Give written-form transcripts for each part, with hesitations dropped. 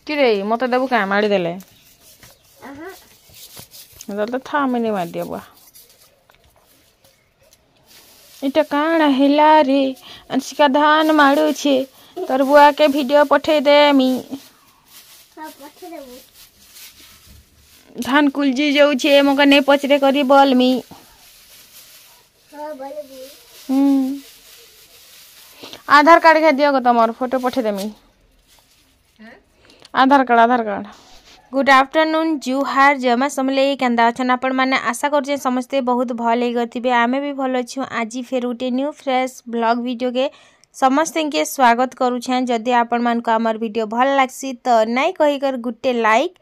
किरे मत देबू क्या माड़ी देले तो था मैंने मार दिया बुआ इटा काना हिला रे अंशिका धान मारू छे तोर बुआ के वीडियो पठे दे मी धान कुलजी जाऊ छे मका नहीं पचरे करी बोल मी आधार कार्ड के दियो तमर फोटो पठे देमी आधार कार्ड गुड आफ्टरनून जुहार जमा समले केंदा अछन आपण माने आशा करछे समस्ते बहुत भल हे गथिबे आमे भी भल छु आज फेर उटे न्यू फ्रेश ब्लॉग वीडियो के समस्त के स्वागत करू छे जदि आपण मान को हमर वीडियो भल लागसी तो नहीं कहि कर गुटे लाइक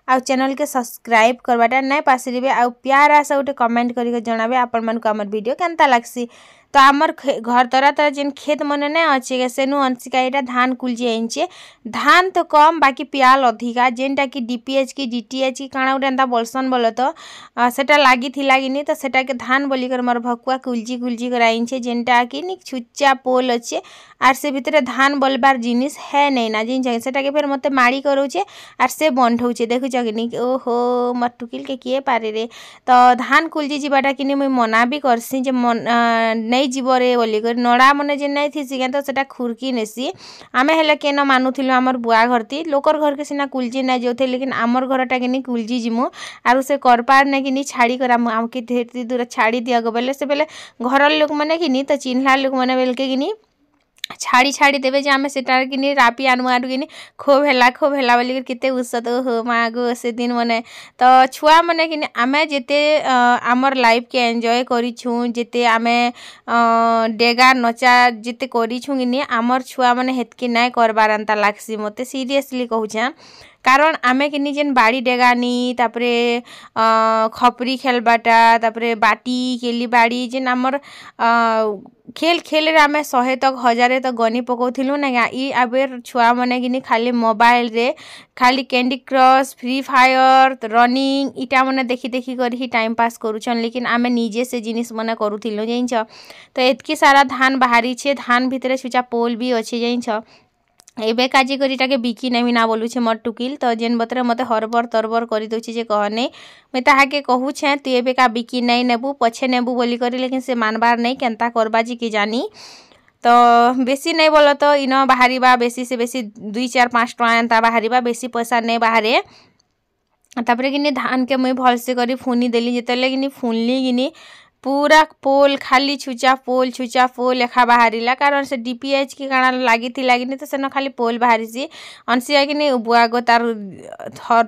आ चैनल के सब्सक्राइब करवाटा नहीं पासरिबे आ प्यार आशा उटे कमेंट करी के जणाबे आपण मान को हमर वीडियो केनता लागसी तो आमर घर तरा तरा जेन खेत मन नहीं अच्छे सेनु अंशिका यहाँ धान कुलजी आईचे धान तो कम बाकी पियाल अधिका जेनटा कि डीपीएच की डीटीएच की काଣା गोटे एंता बोलसन बोल तो सेटा लगी थी लगिनी तो सेटा के धान बोलिकर मोर भकुआ कुलजी कर आईचे जेनटा कि निक छुच्चा पोल अच्छे आर से भितर धान बोलबार जिनिस है नहीं ना जिन सेटा के फिर मते माड़ी करोचे आर से बंधौचे देखुच कि निक ओहो मत टुकिल के किए पारे रे तो धान कुलजी जीवाटा कि मुई मना भी करसी जे नहीं जीवरे बोली कर नड़ा मने जे नहीं थी सिगे तो सेटा खुरकी नेसी आमे हेले केन मानुथिलु हमर बुआ घरती लोकर घर के सिना कुलजी नहीं जोथे लेकिन हमर घरटा कि कुलजी जिमु आरु से करपार ने कि छाड़ी कर आम के ढेर दूर छाड़ी दिया गो बेले से बेले घर लोक मैंने कि तो चिन्हला लोक मैंने बेल के कि छाड़ी देवे जे आमे सेटार कि रापी आनमु आरु कि खूब हेला बोलिकर केते उत्सत हो माँ गो से दिन मने तो छुआ मने कि आमे जेते आमर लाइफ के एंजॉय करिछु जेते आमे डेगा नचा जेते करिछु कि आमर छुआ मने हेतकी नाय करबार अंता लागसी मते सीरियसली कहूछा कारण आमे कि जेन बाड़ी डेगानी तापरे खपरी खेलबाटा तापरे बाटी केली बाड़ी जेन आमर खेल रे आमे 100 तक 1000 तक गनी पकोथिलु ना ई आबेर छुआ मने कि खाली मोबाइल रे खाली candy crush free fire running इटा मने देखी कर ही टाइम पास करूछन लेकिन आमे निजे से जिनिस मने करूथिलु जाइछ तो एतकी सारा धान बाहरी छे धान भितरे छुचा पोल भी अछि जाइछ एबे काजी करीटा के बिकी नहीं ना बोलू छे मत टुकिल तो जेन बतरे मते हरबर तरबर करी दोछि जे कहने मैं ताहा के कहू छे तू एबे का बिकी नहीं नेबू पछे नेबू बोली करी लेकिन से मानबार नहीं केनता करबा जी की जानी तो बेसी नहीं बोलो तो इनो बाहरीबा बेसी से बेसी 2-4-5 टका एंता बाहरीबा बेसी पैसा नहीं बाहरे तापरे कि धान के मुई भल से करी फुनी देली जेतले कि फुनली कि पूरा पोल खाली छुचा पोल लेखा बाहरीला कारण से डीपीएच की काଣା लगी थी लगिनी तो सेन खाली पोल बाहरी अंशिया कि बुआ गो तार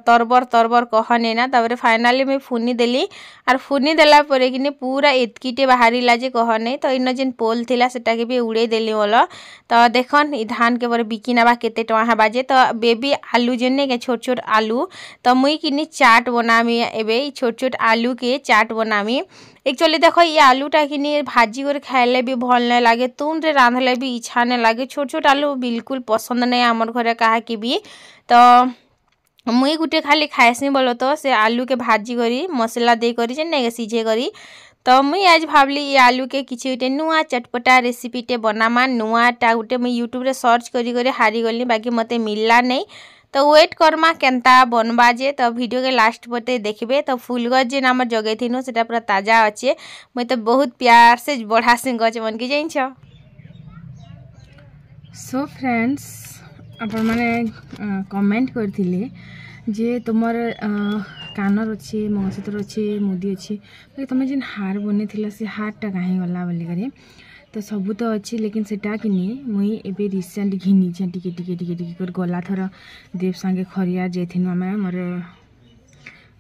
तरबर कहने ना तापर फाइनाली मुई फुनी देली आर फुनी देला परे कि पूरा एतकीटे बाहरीला जे कहने तो इन जेन पोल थिला सेटा के भी उड़े देली बोलो तो देखन ई धान के बरे बिकी नाबा केते टका हेबा जे तो बेबी आलू जेने के छोट आलू तो मुई कि चाट बनामी एबे छोट आलू के चाट बनामी एक्चुअली देखो ये आलूटा कि भाजी कर खाइले भी भल नहीं लगे तुम रे रांधले भी इच्छा नहीं लगे छोट आलू बिल्कुल पसंद नहीं आमर घरे कहा कि भी तो मुई गुटे खाली खाएसी बोलो तो से आलू के भाजी करी मसला दे करी जे नहीं सीझे करी तो मुई आज भावली ये आलू के किसी गोटे नुआ चटपटा रेसिपीटे बनामा नुआटा गोटे मुई यूट्यूब रे सर्च करी हारी गली बाकी मते मिलला नहीं तो वेट करमा केनता बनबा जे तो वीडियो के लास्ट पते देखबे तो फूलगछ जे नाम जगै थिनु सेटा पूरा ताजा अच्छे मैं तो बहुत प्यार से बढ़ा सिंह गछ मन के जाइछ सो फ्रेंड्स अपन माने कमेंट करथिले जे तुमर कानर अच्छे मंगलसूत्र अच्छे मुदी अच्छे तुम जेन हार बने थिला से हारटा कहीं गला बोली करे तो सबू तो अच्छी लेकिन सेटा कि मुई एबे रिसेंट घिनी छे टिके कर गला थर देव संगे खरिया जेथिनु आमे मोर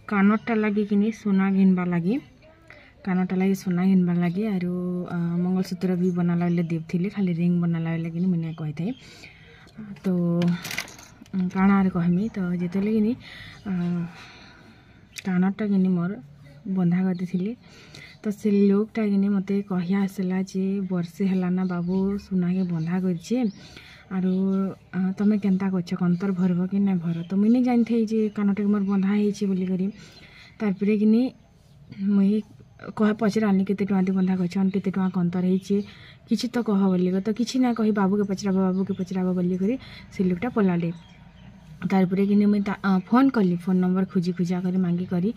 कानरटा लगी कि सोना घिनबा लगी कानरटा लगी सोना घिनबा लगी आरो मंगलसूत्र भी बनाला बेले देव थिले खाली रिंग बनाला बेले कि मुने कहि थाई तो काना आर कहमी तो जेतले कि कानरटा कि मोर बंधा करते थिले तो से लोकटा कि मते कहिया आसला जे वर्षे हलाना बाबू सुना के बंधा करछे आरो तमे केनता करछ कंतर भरब कि ना भर तो मुई जानि थई जे कानटा मोर बंधा हेछि बोली करी तारपरे कि मुई कह पचरानी केते टका दे बंधा करछन केते टका कंतर हेछि किछि तो कह बोली तो किछि ना कहि बाबू के पचराबा बोली करी से लोकटा पलाले तारपरे कि मुई फोन कली फोन नंबर खोजी खोजा कर मांगी करी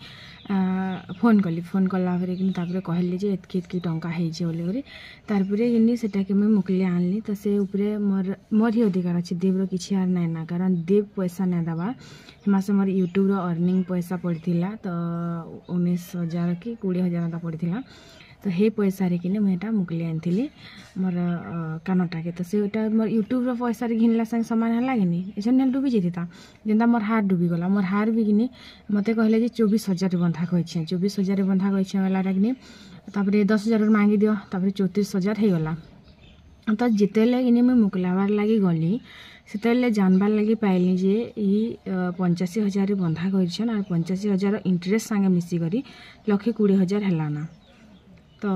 फोन कली फोन कला कि कहली जे एतकी टंका होइछे बोली करी तारपरे कि सेटा के मुई मुकले आनली तो से ऊपरे मोर ही अधिकार अच्छे देव किसी यार नाई ना कारण देव पैसा नहीं दबा मास मोर यूट्यूब अर्निंग पैसा पड़ता तो 19,000 कि 20,000 पड़ता तो हे पैसा रे किने मुझे मुकले आनी मोर कानटा के तो से मोर यूट्यूब पैसा घिनला संग सामान है लगे एसन डूबी जाता जेनता मोर हार डूबी गला मोर हार भी किनी मत कहले 24,000 बंधा कही 24,000 बंधा कही वाला कि 10,000 मांगी दियो 34,000 हो गला तो जितेले कि मुझे मुकलाबार लगी गली से जानबार लगी पाइली जे ये 85,000 बंधा कर 85,000 इंटरेस्ट सांगे मिसिक 1,20,000 है तो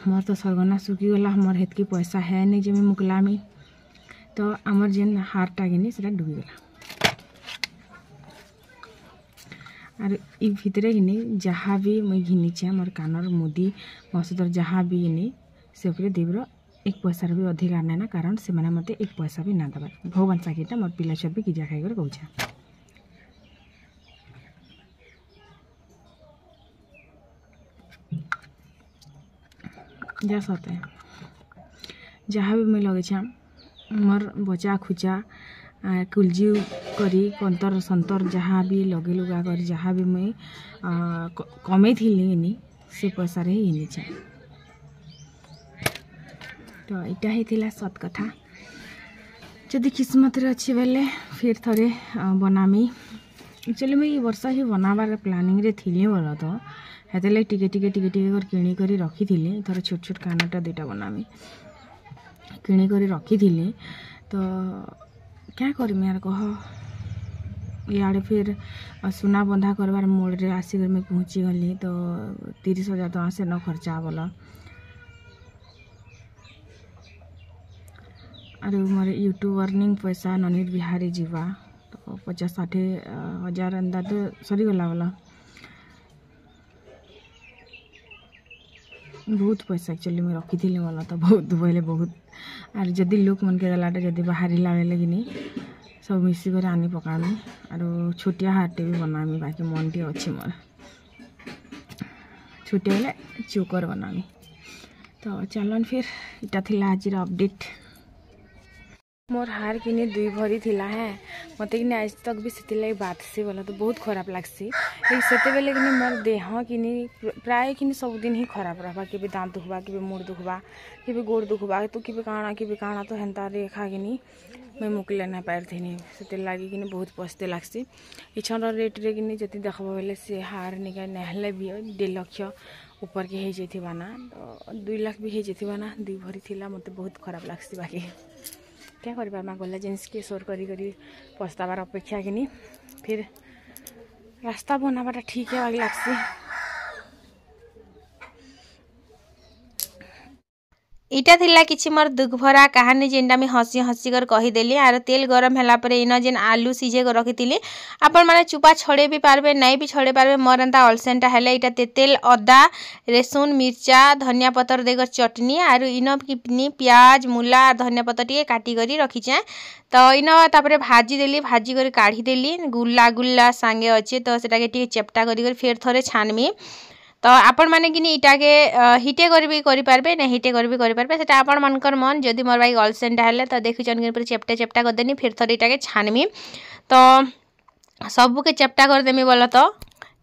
मोर तो सरगना सुखीगला मोर हेतकी पैसा है नहीं जे मैं मुकलामी तो आमर जेन हारटा घिनी से डूबीगला और इ भितरे घिनी जहाँ भी मुई घिनीचे मोर कानर मुदी मसदर जहाँ भी घिनी से देवर एक पैसार भी अधिकार नहीं ना कारण से मैंने मत एक पैसा भी ना दबार भगवान साखीटा मोर पिला सब भी गिजा खाई कहूँ जा सते जहाँ भी मुई लगे मोर बचा खुचा कुलजी करी कंतर संतर जहाँ भी लगे लुगा कर जहाँ भी मुई कमे थी से पैसा रे ही नीचे तो इटा ही थिला सत कथा जदि किस्मत रे अच्छी बेले फिर थरे बनामी एक्चुअली मुई वर्ष ही बनाबार प्लानिंग रे थिली बोल तो हेतले टिके टिके टिके टिके कर किणी करी रखी थी थोड़ा छोट छोट कानटा दुटा बनामी किणी करी रखी थी तो क्या करमी यार कह इे फिर सुना बंधा करवार मोड़ रे आसिक मैं पहुँची गली तो 30,000 टका से न खर्चा बोला अरे मोर यूट्यूब अर्निंग पैसा ननीर बिहारी जीवा तो 50-60,000 अंदा तो सरीगला बोला बहुत पैसा एक्चुअली मैं रखी थी वाला तो बहुत बोले बहुत और जदि लोक मन के गलाटा जदि बाहरिला बेले कि सब मिसिक आनी पकामी और छोटिया हाटे भी बनामी बाकी मन टे अच्छी मोर छोटिया बेले चोकर बनामी तो चलन फिर इटा थिला आज अपडेट मोर हार किने 2 भरी थिला है मत कि आज तक भी से बात से बोला तो बहुत खराब लगसी से बेले कि मोर देह कि प्राय कि सब दिन ही खराब रहा कि दाँत दुखबा कि मुड़ दुखबा कि गोड़ दुखबा तो कि काଣା तो हेन्ता रेखा कि मैं मुकले ना पार थी से लगे कि बहुत पस्ते लगसी इछन रेट रे कि जति देखब बोले से हार निका नहले भी 1.5 लाख ऊपर के हो ना तो 2 लाख भी हो ना 2 भरी थिला मत बहुत खराब लगसी बाकी क्या कर माँ गला जिनस के सोर करी करी पछताबार अपेक्षा कि फिर रास्ता बनाबाटा ठीक है बाकी लगसी इटा थिला किछि मोर दुख भरा कहानी जेनटा मैं हसी हसी कर कहीदेली आर तेल गरम होला परे इन जेन आलू सीझे कर रखी आपण माने चुपा छड़े भी पारबे नहीं भी छड़े पारबे मोर एंता अलसेंटा हेले इटा तेतेल अदा रेसुन मिर्चा धनिया पतर देकर चटनी आर इन किपनी प्याज मूला धनिया पतर टिके काटी करी रखीचे तो इन तापरे भाजी देली भाजी कर काढ़ी देली गुल्ला गुल्ला सांगे अच्छे तो सेटा के टिके चेप्टा करी फिर थोड़े छानमी तो आपण माने कि इटा के हिटे करी पारबे ना हिटे करी पारबे सेटा आपण मानकर मन जदि मोर भाई अलसेंटा हेले तो देखिछन कि चेप्टा चेप्टा कर देनी फिर थोड़े इटा के छानमी तो सबू के चेप्टा कर देमी बोला तो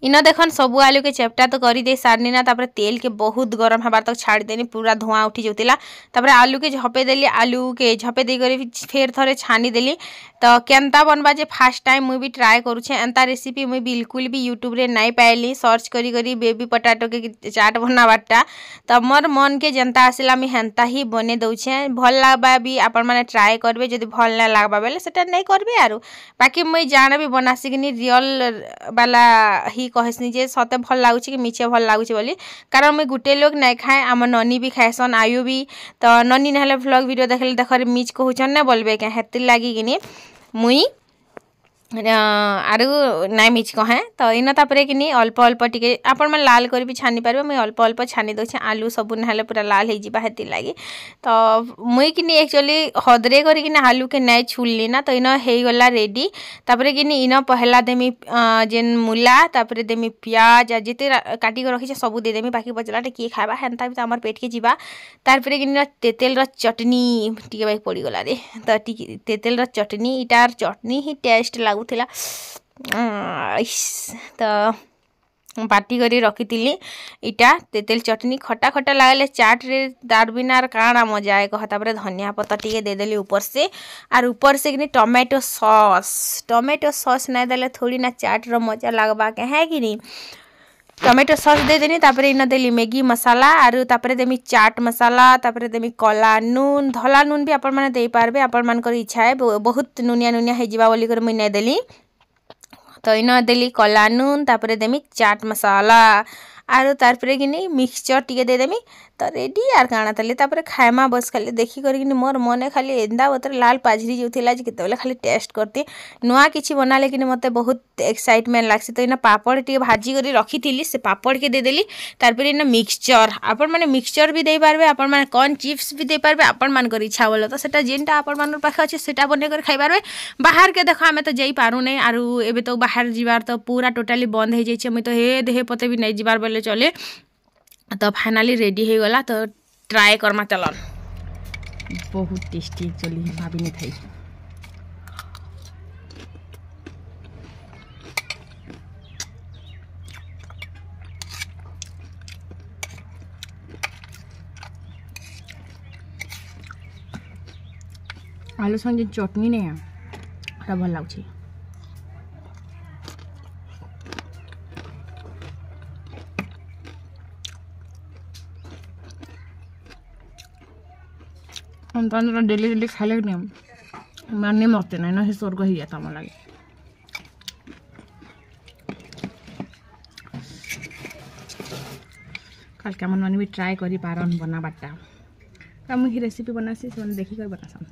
इन देखन सबू आलू के चेप्टा तो कर दे सारनी ना तापर तेल के बहुत गरम हबार तक छाड़ी देनी पूरा धुआं उठी जाउतिला तापर आलू के झपे देली आलू के झपे दे करी फिर थोड़े छानी देली तो केनता बनबा जे फर्स्ट टाइम मुई भी ट्राई करूछे एंता रेसिपी मुई बिल्कुल भी यूट्यूब रे नहीं पाइली सर्च करी करी बेबी पोटैटो के चाट बनाबाटा तो मोर मन के जनता आसिला मी हेंता ही बने दउछे भल लागबा भी आपण माने ट्राई करबे जदि भल ना लागबा बेले सेटा नहीं करबे आरो बाकी मुई जाने भी बनासी कि रियल वाला ही कहसनी जे सते भल लागुछि कि मिछे भल लागुछि बोली कारण मुई गुटे लोग नहीं खाए आम ननी भी खाएसन आयु भी तो ननी नहले व्लॉग वीडियो देखले देखरे मिच कहउछन ना बोलबे के हेति लागी कि मुई आरु नाई मिच कहे तो इन तापर कि अल्प अल्प टिके आपण मैंने लाल कर भी छानी पारे मुझे अल्प अल्प छानी दे आलू सब ना पूरा लाल हो लगी तो मुई कि एक्चुअली हदरे कर आलू के नाई छुड़ली ना तो इन होगला रेडी तापर कि इन पहला देमी जेन मूला तापर देमी प्याज जिते काटिक रखी सब देदेमी बाकी बचला किए खावा हेन्ता भी तो आम पेट के जीवा तार कि तेतेल चटनी टे पड़गला रे तो तेतेल चटनी इटार चटनी ही टेस्ट लगुला तो बाटी करी रखी इटा तेतेल चटनी खटा खटा लगले चाट रे तार बिना काଣା मजा आए कह तापर धनिया पत्ता टी देदेली ऊपर से आर ऊपर से कि टोमेटो सॉस नहीं देले थोड़ी ना चाट रो मजा लगवा के है कि नहीं टोमेटो सॉस दे देनी तापर इन देली मैगी मसाला आरु तापर देमी चाट मसाला तापर देमी कला नून धला नून भी आपण माने दे पारबे आपण मान कर इच्छा है बहुत नुनिया नुनिया हे जिवा बोली कर मुई नहीं देली तो इन देली कला नून तापर देमी चाट मसाला आरु तारपरे कि मिक्सचर टी देदेमी तो रेडी यार काଣା ताले तापर खाएमा बस खाली देखी कर मोर मने खाली एंदा बतर लाल पाझरी जो थिला जे केते खाली टेस्ट करती नुआ किछि बना लेकिन मते बहुत एक्साइटमेंट लागसी तो इन पापड़ टी भाजी करी रखी थी से पापड़ के देदेली तारपरे इन मिक्सचर आपण माने मिक्सचर भी दे पारबे आपण माने कॉर्न चिप्स भी दे पारबे आपण मान कर इच्छा बोलो तो सेटा जेनटा आपण मान पाखे अछि सेटा बने कर खाइ पारबे बाहर के देखो आमे तो जाई पारु नै आरु एबे तो बाहर जीवार तो पूरा टोटली बंद हो जाइए मुई तो हे देहे पते भी नहीं जीवार बोले चले तो फाइनली रेडी हो गला तो ट्राई करमा चलन बहुत टेस्टी एक्चुअली भाभी ने खाई आलू संगे चटनी नहीं है भल लगे डेली डेली खाले माने मरते ना ना स्वर्ग हो जाता मोर लगे कल के मन भी ट्राई करी पारन बनाबाटा मुझे रेसिपी बनासी से देखी कर बनासन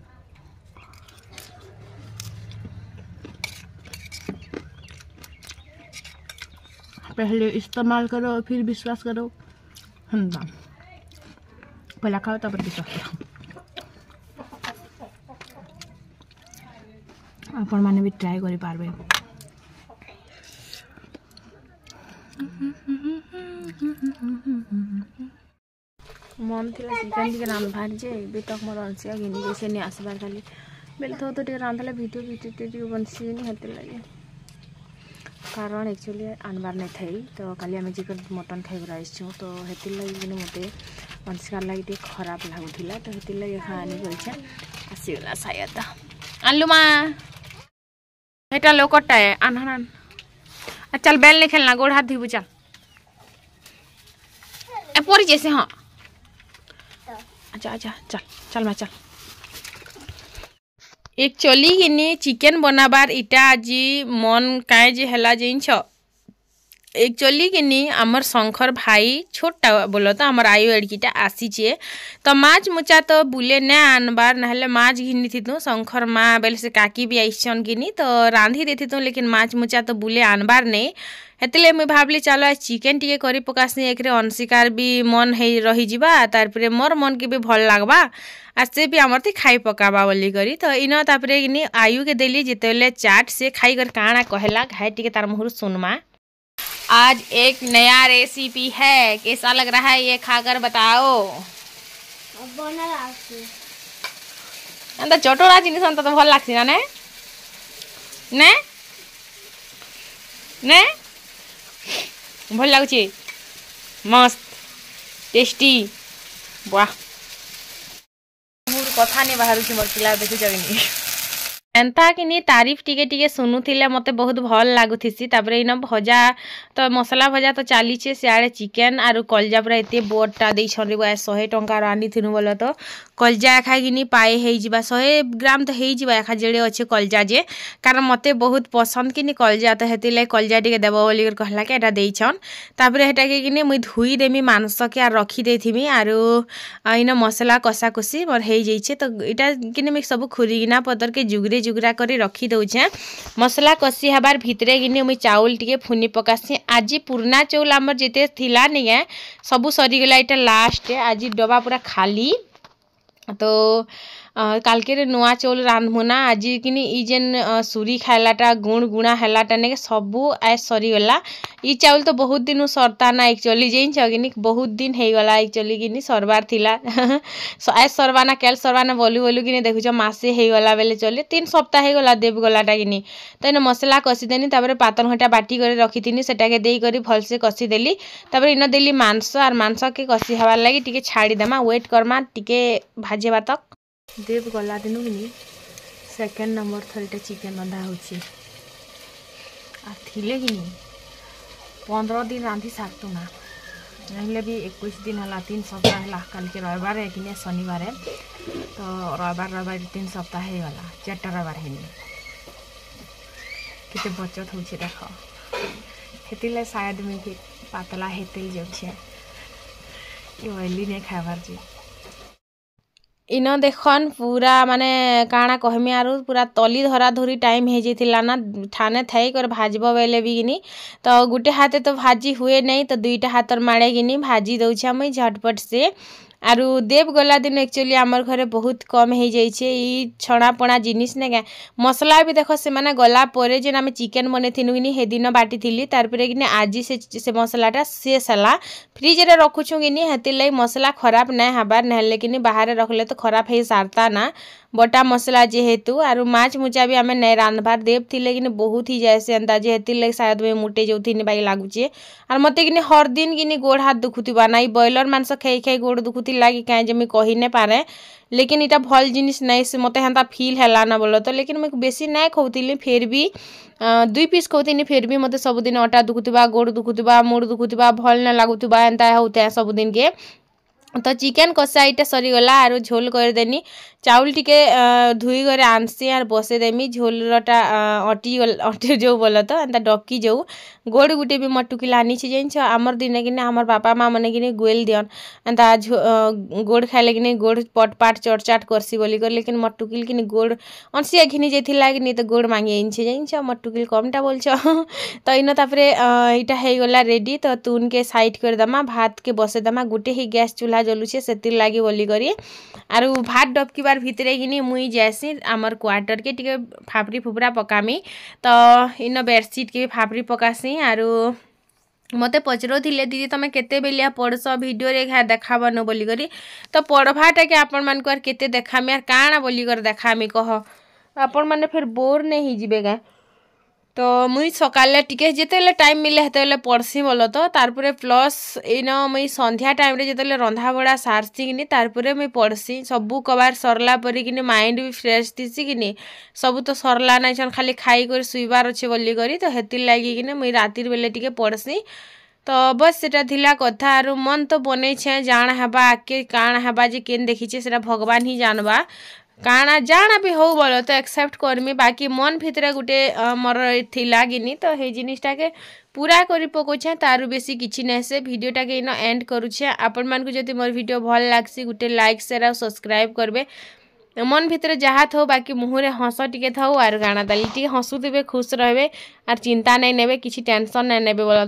पहले इस्तेमाल करो फिर विश्वास करो पहला खाओ तब विश्वास करो आपण माने भी ट्राई करि पारबे मन थिला चिकन टिके रांधबार जे बे तक मोर अंसिया गिनी जे से नि आसबार खाली बेल तो टिके रांधले वीडियो टिके बनसी नि हते लागे कारण एक्चुअली आनबार नहीं थी तो काली आम चिकन मटन खाइबार आसछू तो हेतिर लगे मते अंशिकार लगे टे खराब लगुला तो हेतिर लगे खानी बोलछे आसीगला शायद आलू माँ एटा लोकटा है आन चल बेल नहीं खेलना गोड़ हाथ धीबू चल ए परी जैसे हाँ अच्छा अच्छा चल चल मैं चल एक्चुअली कि चिकेन बनाबार इटा आज मन काए जे हला जिनछ एक्चुअली कि आमर शंकर भाई छोटा बोलो तो आमर आयु एड़कीटा आसीचे तो माछ मुचा तो बुले ना आनबार ना माछ घिनी थी शंकर माँ बेले से काकी भी आईसन कि तो रांधी देती तो लेकिन माछ मुचा तो बुले आनबार नहीं हेतले मुई भाबली चलो आज चिकेन टिके करी पकासी एक अंशिकार भी मन है रही जिबा तारपरे मोर मन के भी भल लागबा आ से भी आमर थी खाई पकाबा बोली करी तो इन तापरे कि आयु के देली जितेले चाट से खाई कर काଣା कहला घाय टिके तार मुहर सुनमा आज एक नया रेसिपी है कैसा लग रहा है ये खाकर बताओ चटोरा जिनिस तो भल लागसी ना ने ने भल लगुची मस्त टेस्टी वाह कथा नहीं बाहर मोर पिला देखुच एंता कि तारीफ टिके टिके सुनुथिले मते बहुत भल लागुथिसी तापरे इन भजा तो मसला भजा तो चलीचे सियाड़े चिकेन आरु कलजा पूरा एते बोटा दे छन 100 टंका आनी थिनु बोलो तो कलजा एखा कि पाए हो 100 ग्राम तो हो एखा जेड़े अच्छे कलजा जे कारण मत बहुत पसंद कि कलजा तो हेती लगे कलजा टे देव बोल कहला कि एटा देछन तापर हेटा कि मुई धुई देमी मांस के आर रखी देथिमी आरो इन मसला कषा कषी मोर हो जाइए तो इटा कि मुई सब खुरीना पतर के जुगरे जुगरा कर रखी दौचे मसला कषी हबार भितरे कि मुई चाउल टिके फुनी पकासी आज पुराना चाउल आमर जेते थिला नहीं सबू सरीगला इटा लास्ट आज डबा पूरा खाली तो कालके नुआ चाउल रांधमुना आज कि जेन सुरी खाइलाटा गुण गुणा हेलाटा ने सबू आज सरीगला ई चाउल तो बहुत दिन सरता ना एक्चुअली जेन कि बहुत दिन हो गला एक्चुअली कि सरबार थिला आज सरवाना कैल सरवाना बोलू बोलू कि देखुच मासे हो गला बेले चले 3 सप्ताह हो गला देव गलाटा कि तो इन मसला कषिदेनी पातन घटा बाटी कर रखी थी सेटाके देकर भलसे कषिदेली इन देली मांस आर मांस के कषि हबार लगी टिके छाड़ीदेमा वेट करमा टिके भाजेबा तक देव गला दिन कि सेकेंड नंबर थरटा चिकेन रंधा होछि थिले कि 15 दिन रांधि सारतु ना नहले भी 21 दिन है 3 सप्ताह है कल के रविवार है कि शनिवार है तो रविवार 3 सप्ताह हो गला 4टा रविवार है कितने बचत हो देख हेतिले शायद मुझे पातला हेतिल जाऊे ऑयली नहीं खाबार जी इन देखन पूरा माने काଣା कहमी आरु पूरा तली धरा धरी टाइम हो जाइला ना ठाने थई कर भाजब बेले भी कि तो गुटे हाथे तो भाजी हुए नहीं तो 2टा हाथ माड़े कि भाजी दौछे मुई झटपट से आरु देव गला दिन एक्चुअली आमर घरे बहुत कम हो जाइए ई छणापणा जिनिस ने क्या मसला भी देख से माने गला परे जेन आम चिकेन बने थिनु कि हे दिन बाटी थी तारपरे कि आज से मसलाटा शेष है फ्रिज रे रखुछु कि हेतिर लगी मसला खराब नहीं हबार नहले कि बाहर रखले तो खराब हो सारता ना बटा मसला जेहेतु आरु माछ मुचा भी आम नहीं रांधबार देव थिले कि बहुत ही जाए अंदाज हेतिर लगी शायद मुझे मुटे जो थी बाई लगुचे और मत कि हर दिन कि गोड़ हाथ दुखुवा ना ब्रॉयलर मांस खाई खाई गोड़ दुखुती लगी कहीं जमी कही नहीं पारे लेकिन इटा भल जिनिस नहीं से मत हेन्ता फिल है ना बोलो तो लेकिन मुझे बेसी नहीं खाऊली फिर भी 2 पीस खाऊनी फिर भी मत सबुदिन अटा दुखुवा गोड़ दुखुवा मुड़ दुखुवा भल न लगुवा एंता होता है सबुदिन के तो चिकेन कषा इटा सरीगला आरु झोल करदेनी चाउल टिके धुई कर आनसी आर बसेदेमी झोलटा अटी जो बोल तो एंता डकी जो गोड़ गुटे भी मटुकिला आनी जान आमर दिने कि आमर बापा माँ मैंने कि गोल दियन एंता गोड़ खाइले कि गोड़ पटपाट चटचाट करसी बोली कर लेकिन मटुकिल कि गोड़ अंसिया घिनी जाइला कि तो गोड़ मांगी जान मटुकिल कमटा बोल तो इन तापरे इटा हो गला रेडी तो तुन के साइड करदेमा भात के बसेदेमा गुटे ही गैस चूल्हा जलुचे से लगी बोली करी आरु भात डबकीबार भितरे कि मुई जैसी आमर क्वार्टर के टिके फापरी फुपरा पकामी तो इन बेडसीट के भी फापरी पकासी आरु मते पचरौले दीदी तुम केते बेलिया पढ़स भिडियो रे देखाबन बोली करी तो पढ़वाटा के आपण मानकर केते देखामी आर काଣା बोली कर देखामी कह आपण माने फिर बोर नहीं हिजिबे गा तो मुई सकाले टिके जेतेले टाइम मिले हेतेले पढ़सी बोल तो तारपरे प्लस इन मुई संध्या टाइम रे जेतेले रंधा बड़ा सारसी कि तारपरे मुई पढ़सी सबू कबार सरला परी कि माइंड भी फ्रेश थीसी कि सबू तो सरला ना छन खाली खाई कर सुइबार अच्छे बोली करी तो हेतिर लगी कि मुई रातिर बेले टिके पढ़सी तो बस सेटा थिला कथा आरु मन तो बनै छे जाण हेबा आके काण हेबा जे केन देखिछे सेटा भगवान ही जानबा काଣା जाना भी हो बोलो तो एक्सेप्ट करमी बाकी मन भितरे गुटे मोर थिला कि तो हे जिनिसटा के पूरा करी पकोछे तारु बेसी किछि नै से भिडियोटा के इन एंड करूछे आपण मान को जति मोर भिडियो भल लागसी गुटे लाइक शेयर और सब्सक्राइब करबे मन भितरे जहाँ थो बाकी मुहरे हस टिके थाउ आर गाना ताली टिके हसुथिबे खुश रहबे आर चिंता नहीं नेबे किछि टेंशन नहीं नेबे बोलो।